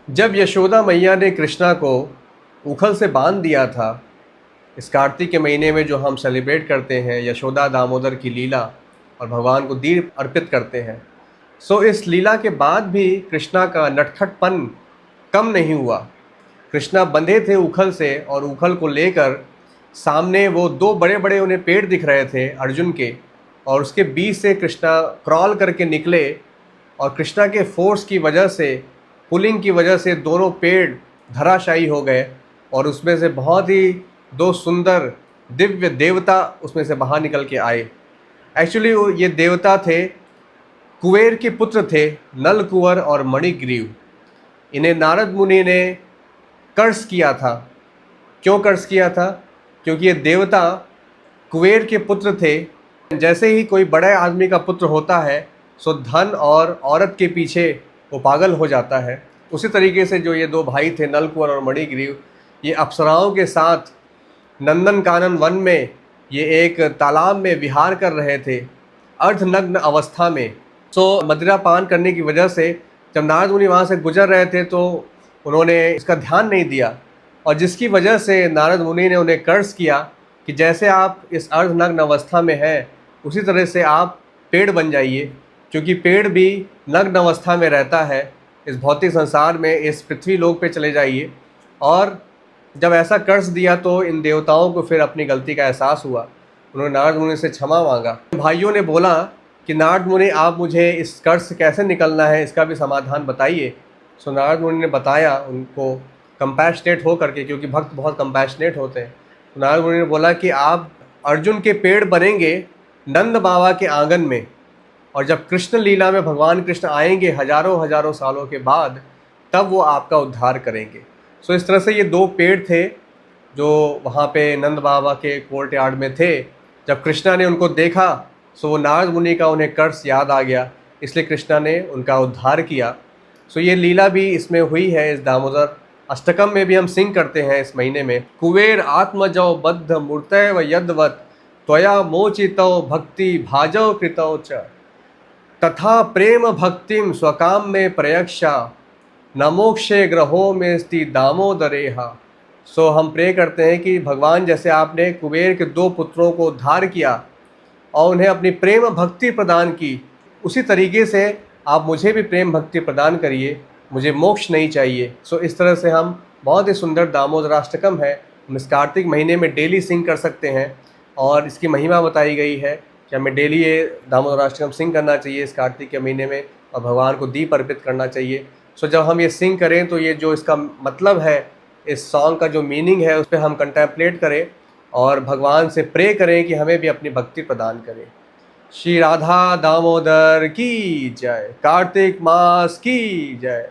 जब यशोदा मैया ने कृष्णा को उखल से बांध दिया था, इस कार्तिक के महीने में जो हम सेलिब्रेट करते हैं यशोदा दामोदर की लीला और भगवान को दीप अर्पित करते हैं। सो इस लीला के बाद भी कृष्णा का नटखटपन कम नहीं हुआ। कृष्णा बंधे थे उखल से और उखल को लेकर सामने वो दो बड़े बड़े उन्हें पेड़ दिख रहे थे अर्जुन के, और उसके बीच से कृष्णा क्रॉल करके निकले और कृष्णा के फोर्स की वजह से, पुलिंग की वजह से दोनों पेड़ धराशायी हो गए और उसमें से बहुत ही दो सुंदर दिव्य देवता उसमें से बाहर निकल के आए। एक्चुअली ये देवता थे, कुबेर के पुत्र थे, नल कुंवर और मणिग्रीव। इन्हें नारद मुनि ने कर्स किया था। क्यों कर्स किया था? क्योंकि ये देवता कुबेर के पुत्र थे। जैसे ही कोई बड़े आदमी का पुत्र होता है सो धन और औरत के पीछे वो पागल हो जाता है। उसी तरीके से जो ये दो भाई थे नल कुंवर और मणिग्रीव, ये अप्सराओं के साथ नंदन कानन वन में ये एक तालाब में विहार कर रहे थे अर्धनग्न अवस्था में। सो मदिरा पान करने की वजह से जब नारद मुनि वहाँ से गुजर रहे थे तो उन्होंने इसका ध्यान नहीं दिया, और जिसकी वजह से नारद मुनि ने उन्हें कर्स किया कि जैसे आप इस अर्धनग्न अवस्था में हैं उसी तरह से आप पेड़ बन जाइए, क्योंकि पेड़ भी नग्न अवस्था में रहता है। इस भौतिक संसार में इस पृथ्वी लोक पे चले जाइए। और जब ऐसा कर्स दिया तो इन देवताओं को फिर अपनी गलती का एहसास हुआ। उन्होंने नारद मुनि से क्षमा मांगा। भाइयों ने बोला कि नारद मुनि आप मुझे इस कर्स से कैसे निकलना है इसका भी समाधान बताइए। सो नारद मुनि ने बताया उनको कंपैशनेट हो करके, क्योंकि भक्त बहुत कंपैशनेट होते हैं। तो नारद मुनि ने बोला कि आप अर्जुन के पेड़ बनेंगे नंद बाबा के आंगन में, और जब कृष्ण लीला में भगवान कृष्ण आएंगे हजारों हजारों सालों के बाद, तब वो आपका उद्धार करेंगे। सो इस तरह से ये दो पेड़ थे जो वहाँ पे नंद बाबा के कोर्ट यार्ड में थे। जब कृष्णा ने उनको देखा सो वो नारद मुनि का उन्हें कर्स याद आ गया, इसलिए कृष्णा ने उनका उद्धार किया। सो ये लीला भी इसमें हुई है। इस दामोदर अष्टकम में भी हम सिंग करते हैं इस महीने में। कुबेर आत्मजौ बद्ध मूर्तैव यद्वत् त्वया मोचितौ भक्ति भाजौ कृतौ च तथा प्रेम भक्तिम स्वकाम में प्रयक्षा न मोक्षे ग्रहों में स्थिति दामोदरेहा। सो हम प्रे करते हैं कि भगवान जैसे आपने कुबेर के दो पुत्रों को उद्धार किया और उन्हें अपनी प्रेम भक्ति प्रदान की, उसी तरीके से आप मुझे भी प्रेम भक्ति प्रदान करिए, मुझे मोक्ष नहीं चाहिए। सो इस तरह से हम बहुत ही सुंदर दामोदराष्टकम है, हम इस कार्तिक महीने में डेली सिंग कर सकते हैं। और इसकी महिमा बताई गई है कि हमें डेली ये दामोदराष्टकम सिंग करना चाहिए इस कार्तिक के महीने में, और भगवान को दीप अर्पित करना चाहिए। सो जब हम ये सिंग करें तो ये जो इसका मतलब है, इस सॉन्ग का जो मीनिंग है उस पर हम कंटेम्पलेट करें और भगवान से प्रे करें कि हमें भी अपनी भक्ति प्रदान करें। श्री राधा दामोदर की जय, कार्तिक मास की जय।